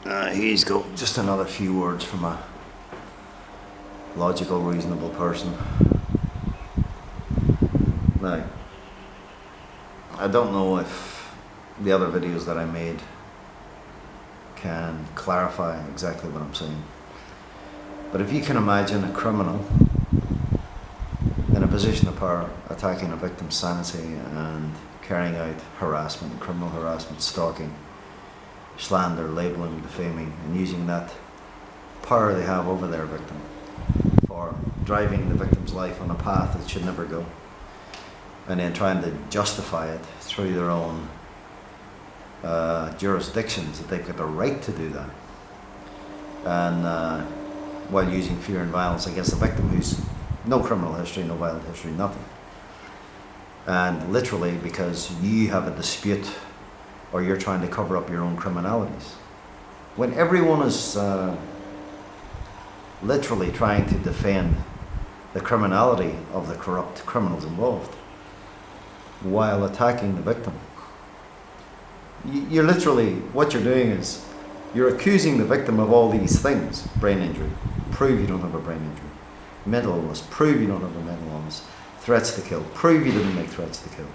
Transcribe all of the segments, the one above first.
Here you go. Just another few words from a logical, reasonable person. Now, I don't know if the other videos that I made can clarify exactly what I'm saying. But if you can imagine a criminal in a position of power attacking a victim's sanity and carrying out harassment, criminal harassment, stalking, slander, labelling, defaming, and using that power they have over their victim for driving the victim's life on a path it should never go, and then trying to justify it through their own jurisdictions that they've got the right to do that, and while using fear and violence against the victim who's no criminal history, no violent history, nothing. And literally because you have a dispute or you're trying to cover up your own criminalities. When everyone is literally trying to defend the criminality of the corrupt criminals involved while attacking the victim. You're literally, what you're doing is you're accusing the victim of all these things. Brain injury, prove you don't have a brain injury. Mental illness, prove you don't have a mental illness. Threats to kill, prove you didn't make threats to kill,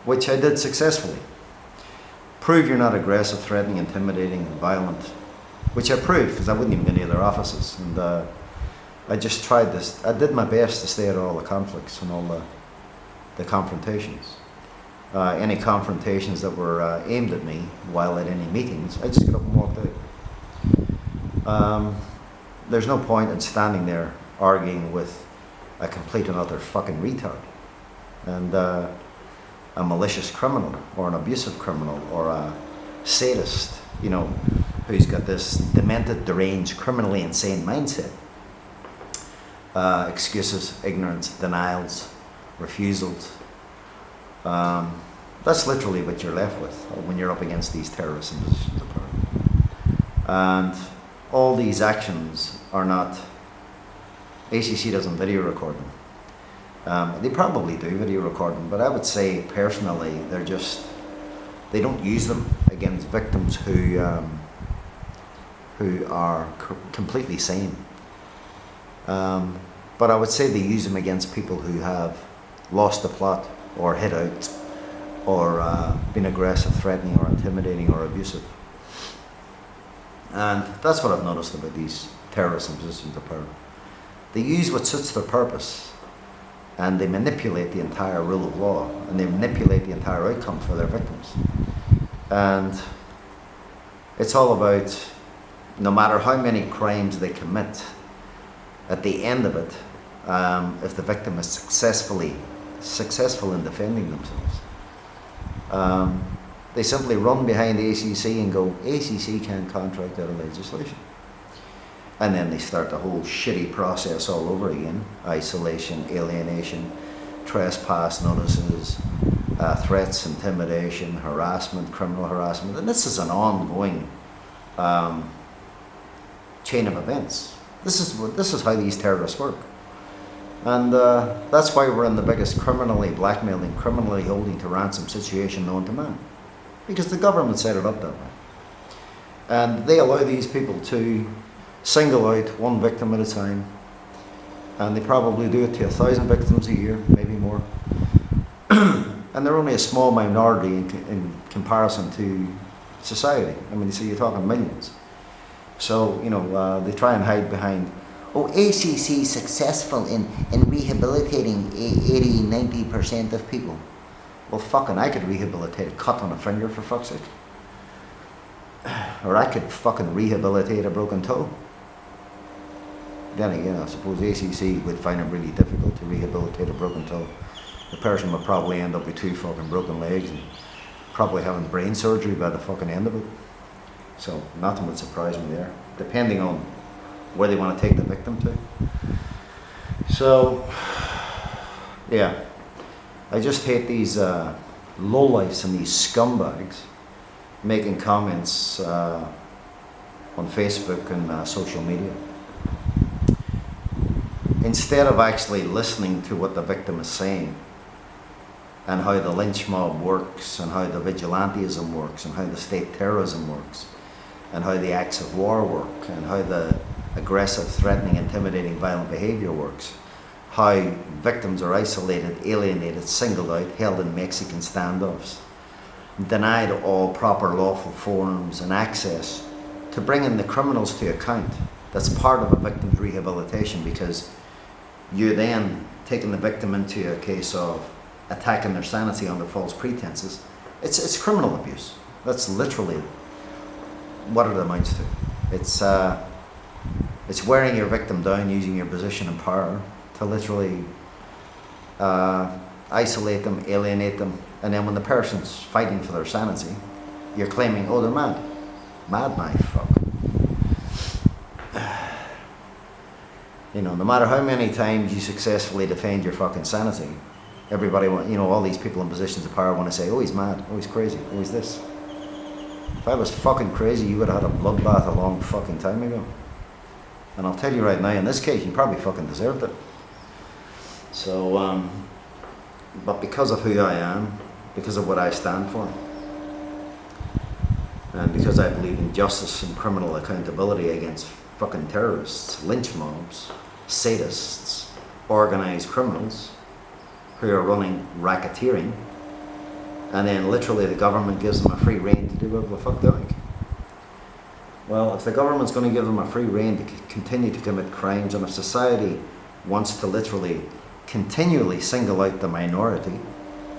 which I did successfully. Prove you're not aggressive, threatening, intimidating, and violent, which I proved because I wouldn't even go near their offices. And I just tried this. I did my best to stay out of all the conflicts and all the confrontations. Any confrontations that were aimed at me while at any meetings, I just got up and walked out. There's no point in standing there arguing with a complete and utter fucking retard and a malicious criminal or an abusive criminal or a sadist, you know, who's got this demented, deranged, criminally insane mindset. Excuses, ignorance, denials, refusals. That's literally what you're left with when you're up against these terrorists in positions of power. And all these actions are not, ACC doesn't video record them. They probably do video record them, but I would say personally they don't use them against victims who are completely sane. But I would say they use them against people who have lost the plot or hid out or been aggressive, threatening or intimidating or abusive. And that's what I've noticed about these terrorists in positions of power. They use what suits their purpose and they manipulate the entire rule of law and they manipulate the entire outcome for their victims. And it's all about, no matter how many crimes they commit, at the end of it, if the victim is successful in defending themselves, they simply run behind the ACC and go, ACC can't contract out of legislation. And then they start the whole shitty process all over again. Isolation, alienation, trespass notices, threats, intimidation, harassment, criminal harassment. And this is an ongoing chain of events. This is how these terrorists work. And that's why we're in the biggest criminally blackmailing, criminally holding to ransom situation known to man. Because the government set it up that way. And they allow these people to single out one victim at a time, and they probably do it to 1,000 victims a year, maybe more. And they're only a small minority in comparison to society. I mean, so you're talking millions. So, you know, they try and hide behind, oh, ACC successful in rehabilitating 80-90% of people. Well, fucking, I could rehabilitate a cut on a finger, for fuck's sake. Or I could fucking rehabilitate a broken toe. Then again, I suppose ACC would find it really difficult to rehabilitate a broken toe. The person would probably end up with 2 fucking broken legs and probably having brain surgery by the fucking end of it. So nothing would surprise me there, depending on where they want to take the victim to. So, yeah, I just hate these lowlifes and these scumbags making comments on Facebook and social media, instead of actually listening to what the victim is saying and how the lynch mob works and how the vigilantism works and how the state terrorism works and how the acts of war work, and how the aggressive, threatening, intimidating, violent behaviour works, how victims are isolated, alienated, singled out, held in Mexican standoffs, denied all proper lawful forms and access to bringing the criminals to account. That's part of a victim's rehabilitation, because you're then taking the victim into a case of attacking their sanity under false pretenses. It's criminal abuse. That's literally what it amounts to. It's wearing your victim down, using your position and power to literally isolate them, alienate them, and then when the person's fighting for their sanity, you're claiming, oh, they're mad. Mad, my fuck. You know, no matter how many times you successfully defend your fucking sanity, everybody, all these people in positions of power want to say, oh, he's mad, oh, he's crazy, oh, he's this. If I was fucking crazy, you would have had a bloodbath a long fucking time ago. And I'll tell you right now, in this case, you probably fucking deserved it. So, but because of who I am, because of what I stand for, and because I believe in justice and criminal accountability against fucking terrorists, lynch mobs, sadists, organised criminals who are running racketeering, and then literally the government gives them a free rein to do whatever the fuck they like. Well, if the government's going to give them a free rein to continue to commit crimes, and if society wants to literally continually single out the minority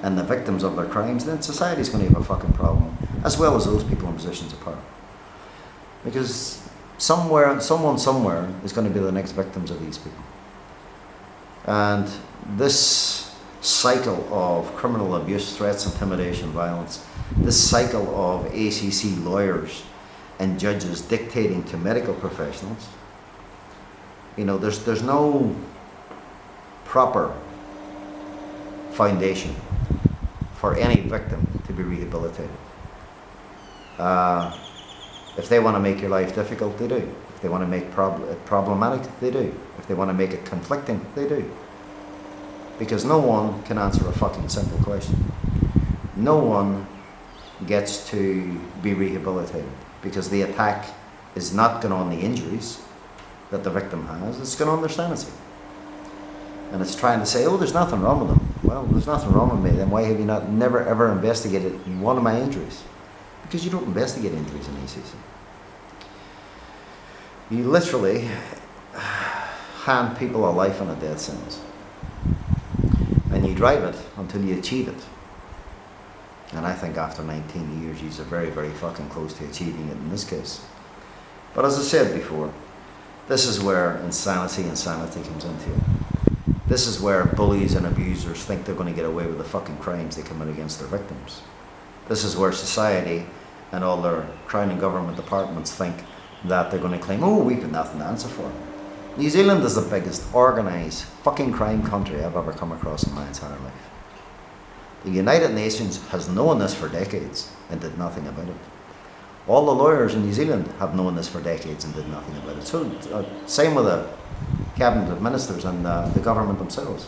and the victims of their crimes, then society's going to have a fucking problem, as well as those people in positions of power. Because someone somewhere is going to be the next victims of these people. And this cycle of criminal abuse, threats, intimidation, violence, this cycle of ACC lawyers and judges dictating to medical professionals, there's no proper foundation for any victim to be rehabilitated. If they want to make your life difficult, they do. If they want to make it problematic, they do. If they want to make it conflicting, they do. Because no one can answer a fucking simple question. No one gets to be rehabilitated, because the attack is not going on the injuries that the victim has, it's going on their sanity. And it's trying to say, oh, there's nothing wrong with them. Well, there's nothing wrong with me, then why have you never ever investigated one of my injuries? Because you don't investigate injuries in ACC. You literally hand people a life in a death sentence. And you drive it until you achieve it. And I think after 19 years, you're very, very fucking close to achieving it in this case. But as I said before, this is where insanity comes into it. This is where bullies and abusers think they're going to get away with the fucking crimes they commit against their victims. This is where society and all their crown and government departments think that they're going to claim, oh, we've got nothing to answer for. New Zealand is the biggest organised fucking crime country I've ever come across in my entire life. The United Nations has known this for decades and did nothing about it. All the lawyers in New Zealand have known this for decades and did nothing about it. So, same with the cabinet of ministers and the government themselves.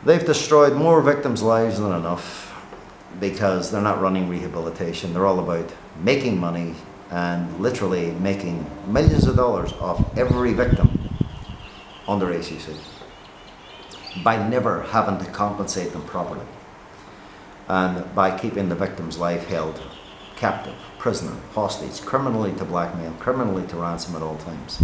They've destroyed more victims' lives than enough, because they're not running rehabilitation. They're all about making money and literally making millions of dollars off every victim under ACC by never having to compensate them properly, and by keeping the victim's life held captive, prisoner, hostage, criminally to blackmail, criminally to ransom at all times,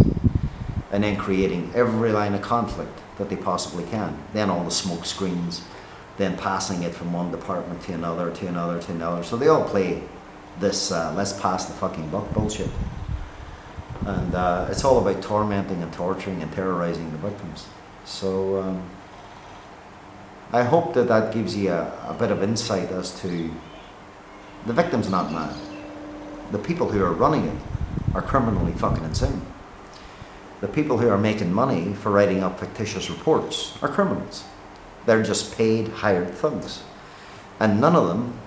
and then creating every line of conflict that they possibly can. Then all the smoke screens, then passing it from one department to another, to another, to another. So they all play this let's pass the fucking buck bullshit. And it's all about tormenting and torturing and terrorizing the victims. So I hope that gives you a bit of insight as to the victim's not mad. The people who are running it are criminally fucking insane. The people who are making money for writing up fictitious reports are criminals. They're just paid, hired thugs. And none of them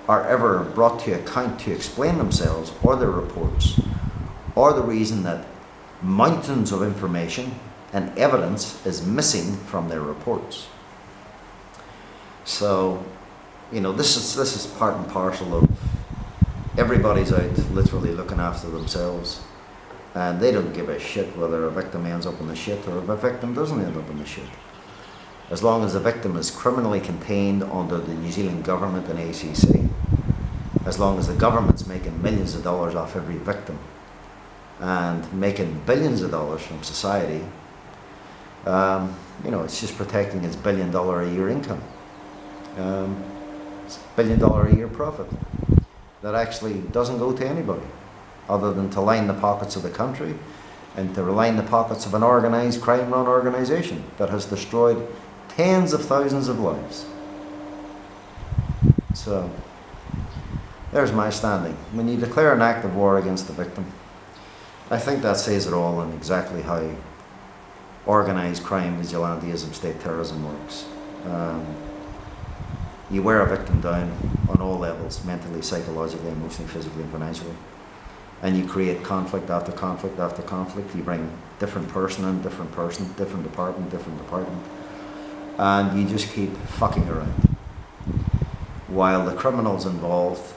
are ever brought to account to explain themselves or their reports, or the reason that mountains of information and evidence is missing from their reports. So, this is part and parcel of Everybody's out literally looking after themselves, and they don't give a shit whether a victim ends up in the shit or if a victim doesn't end up in the shit. As long as the victim is criminally contained under the New Zealand government and ACC, as long as the government's making millions of dollars off every victim and making billions of dollars from society, it's just protecting its $1 billion a year income. It's $1 billion a year profit that actually doesn't go to anybody other than to line the pockets of the country and to line the pockets of an organised crime-run organisation that has destroyed tens of thousands of lives. So, there's my standing. When you declare an act of war against the victim, I think that says it all on exactly how organised crime, vigilantism, state terrorism works. You wear a victim down on all levels, mentally, psychologically, emotionally, physically, and financially. And you create conflict after conflict after conflict. You bring different person in, different department. And you just keep fucking around. While the criminals involved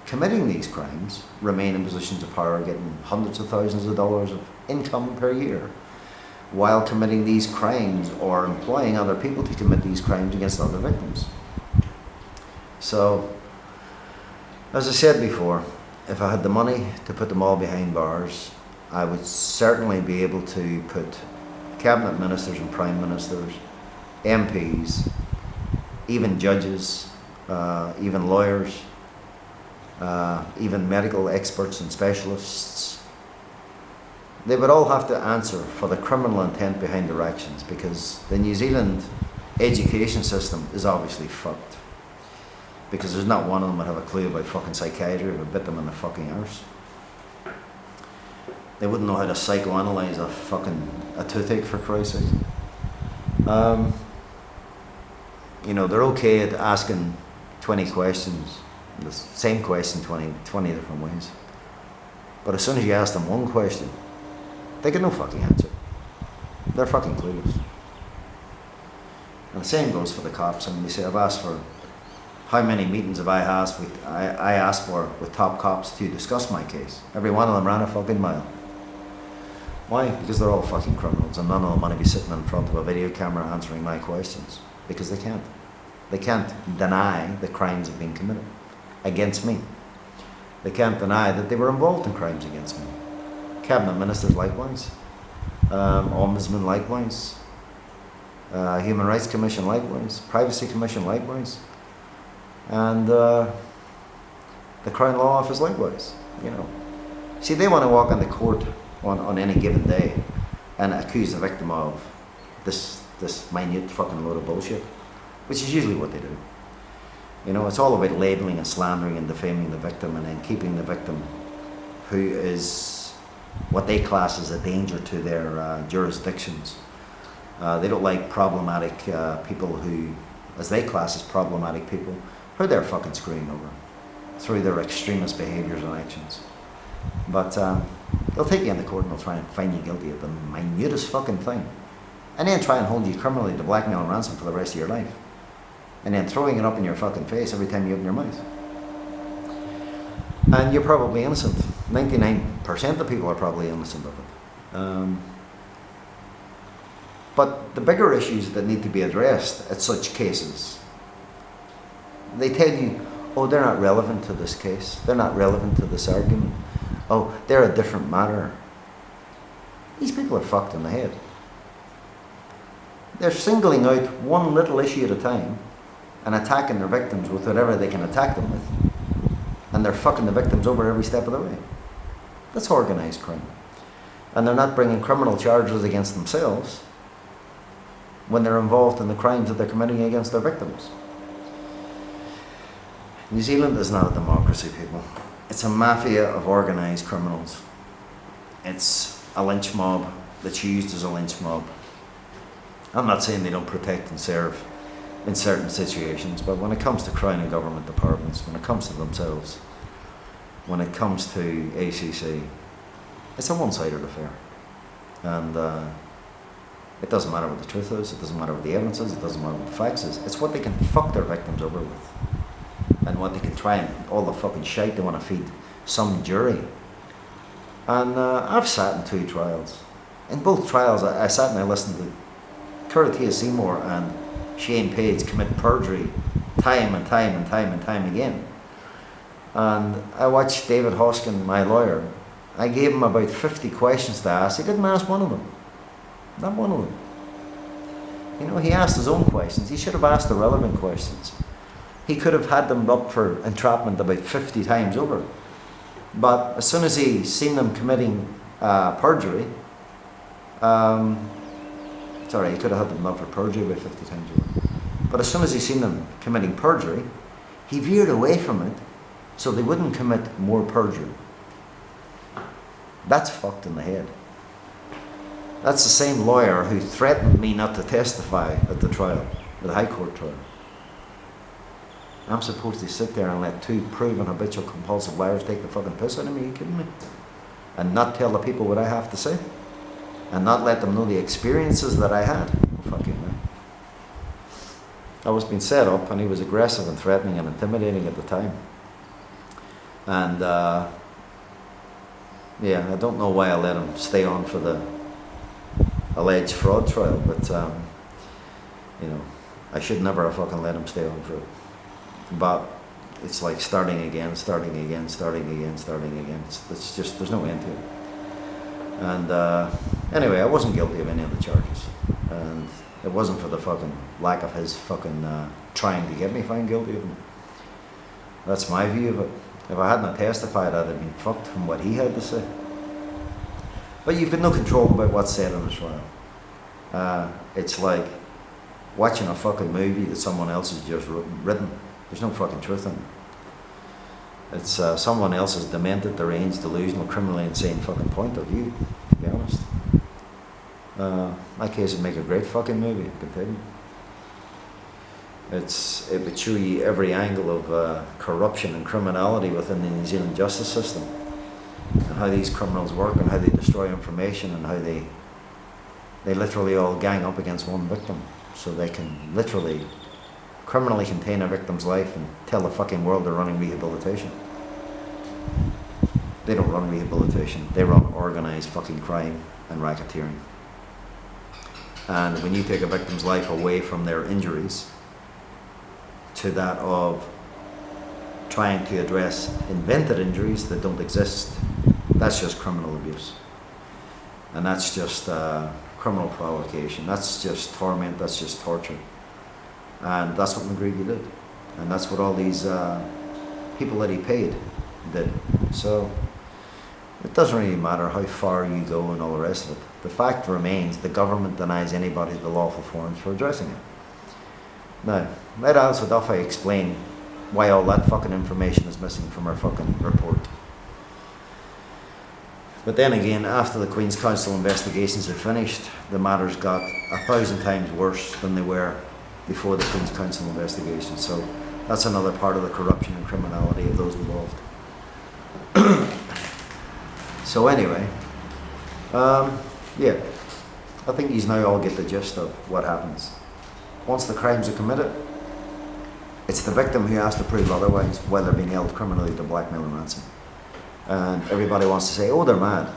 committing these crimes remain in positions of power, getting hundreds of thousands of dollars of income per year, while committing these crimes or employing other people to commit these crimes against other victims. So, as I said before, if I had the money to put them all behind bars, I would certainly be able to put cabinet ministers and prime ministers, MPs, even judges, even lawyers, even medical experts and specialists. They would all have to answer for the criminal intent behind their actions, because the New Zealand education system is obviously fucked. Because there's not one of them that have a clue about fucking psychiatry if it bit them in the fucking arse. They wouldn't know how to psychoanalyze a toothache, for Christ's sake. They're okay at asking 20 questions, the same question 20 different ways. But as soon as you ask them one question, they get no fucking answer. They're fucking clueless. And the same goes for the cops. I mean, they say, I've asked for, how many meetings have I asked for with top cops to discuss my case? Every one of them ran a fucking mile. Why? Because they're all fucking criminals, and none of them want to be sitting in front of a video camera answering my questions. Because they can't. They can't deny that crimes have been committed against me. They can't deny that they were involved in crimes against me. Cabinet ministers likewise. Ombudsman likewise. Human Rights Commission likewise. Privacy Commission likewise. And the Crown Law Office likewise. See, they want to walk into court on any given day and accuse the victim of this minute fucking load of bullshit, which is usually what they do. It's all about labeling and slandering and defaming the victim, and then keeping the victim, who is what they class as a danger to their jurisdictions. They don't like problematic people who, as they class as problematic people, who they're fucking screwing over through their extremist behaviours and actions. But they'll take you into court and they'll try and find you guilty of the minutest fucking thing, and then try and hold you criminally to blackmail and ransom for the rest of your life, and then throwing it up in your fucking face every time you open your mouth. And you're probably innocent. 99% of people are probably innocent of it. But the bigger issues that need to be addressed at such cases, they tell you, oh, they're not relevant to this case. They're not relevant to this argument. Oh, they're a different matter. These people are fucked in the head. They're singling out one little issue at a time and attacking their victims with whatever they can attack them with. And they're fucking the victims over every step of the way. That's organised crime. And they're not bringing criminal charges against themselves when they're involved in the crimes that they're committing against their victims. New Zealand is not a democracy, people. It's a mafia of organised criminals. It's a lynch mob that's used as a lynch mob. I'm not saying they don't protect and serve in certain situations, but when it comes to Crown and government departments, when it comes to themselves, when it comes to ACC, it's a one-sided affair. And it doesn't matter what the truth is, it doesn't matter what the evidence is, it doesn't matter what the facts is. It's what they can fuck their victims over with. and what they can try and all the fucking shite they want to feed some jury. And I've sat in 2 trials. In both trials, I sat and I listened to Coratia Seymour and Shane Page commit perjury time and time and time and time again. And I watched David Hoskin, my lawyer. I gave him about 50 questions to ask. He didn't ask one of them. Not one of them. You know, he asked his own questions. He should have asked the relevant questions. He could have had them up for entrapment about 50 times over. But as soon as he seen them committing perjury, sorry, he could have had them up for perjury about 50 times over. But as soon as he seen them committing perjury, he veered away from it so they wouldn't commit more perjury. That's fucked in the head. That's the same lawyer who threatened me not to testify at the trial, at the High Court trial. I'm supposed to sit there and let 2 proven habitual compulsive liars take the fucking piss out of me? Are you kidding me? And not tell the people what I have to say? And not let them know the experiences that I had? Oh, fuck you, man. I was being set up, and he was aggressive and threatening and intimidating at the time. And yeah, I don't know why I let him stay on for the alleged fraud trial, but you know, I should never have fucking let him stay on for it. But it's like starting again. It's just, there's no end to it. And anyway, I wasn't guilty of any of the charges, and it wasn't for the fucking lack of his fucking trying to get me found guilty of them. That's my view of it. If I hadn't testified, I'd have been fucked from what he had to say. But you've got no control about what's said in a trial. It's like watching a fucking movie that someone else has just written. There's no fucking truth in it. It's someone else's demented, deranged, delusional, criminally insane fucking point of view, to be honest. My case would make a great fucking movie, I can tell you. It would show you every angle of corruption and criminality within the New Zealand justice system, and how these criminals work, and how they destroy information, and how they literally all gang up against one victim, so they can literally criminally contain a victim's life and tell the fucking world they're running rehabilitation. They don't run rehabilitation, they run organised fucking crime and racketeering. And when you take a victim's life away from their injuries to that of trying to address invented injuries that don't exist, that's just criminal abuse. And that's just criminal provocation. That's just torment, that's just torture. And that's what McGreevy did. And that's what all these people that he paid did. So it doesn't really matter how far you go and all the rest of it. The fact remains, the government denies anybody the lawful forms for addressing it. Now, let Alice Duffy explain why all that fucking information is missing from her fucking report. But then again, after the Queen's Counsel investigations had finished, the matters got 1,000 times worse than they were before the Queen's Counsel investigation. So that's another part of the corruption and criminality of those involved. So anyway, yeah, I think you now all get the gist of what happens. Once the crimes are committed, it's the victim who has to prove otherwise while they're being held criminally to blackmail and ransom. And everybody wants to say, oh, they're mad.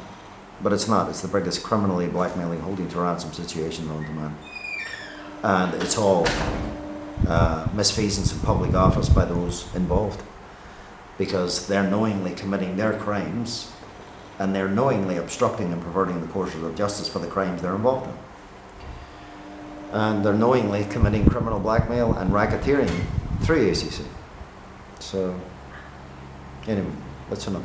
But it's not. It's the biggest criminally blackmailing, holding to ransom situation known to man. And it's all misfeasance in public office by those involved, because they're knowingly committing their crimes, and they're knowingly obstructing and perverting the courses of justice for the crimes they're involved in. And they're knowingly committing criminal blackmail and racketeering through ACC. So, anyway, that's enough.